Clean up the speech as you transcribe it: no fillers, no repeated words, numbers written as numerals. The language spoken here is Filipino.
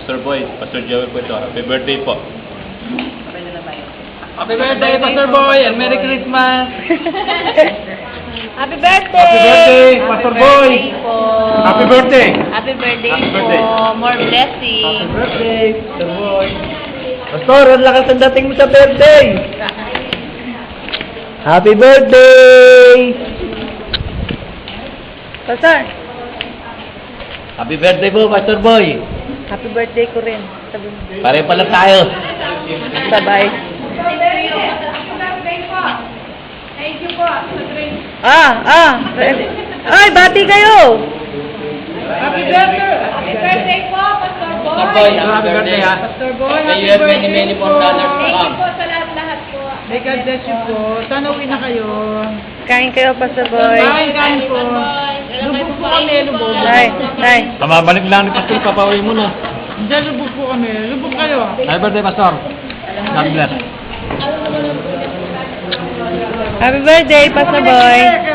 Pastor Boy, Pastor Joey po ito. Happy birthday po. Happy birthday, Pastor Boy, and Merry Christmas! Happy birthday! Happy birthday, Pastor Boy! Happy birthday! Happy birthday Happy birthday. po! More blessings! Birthday, Pastor Boy! Pastor, ang lakas ang dating mo sa birthday! Happy birthday! Pastor, Happy birthday po, Pastor Boy! happy birthday ko rin. Sabi mo. Pare pala tayo! Sabay. Thank you po sa drink. Ay, bati kayo! Happy birthday po, Pastor Boy. Pastor Boy, happy birthday ha! Pastor Boy, May you have many, many more dollars to Thank you come. po sa lahat-lahat po. May God bless you po. Sana uwi na kayo. Kain kayo, Pastor Boy. Kain po. Lubog po kami, lubog. Tay. Kamabalik lang ni Pastor, papauwi mo na. Diyan lubog po kami. Lubog kayo. Happy birthday, Pastor. God bless. Happy birthday, Pastor Boy.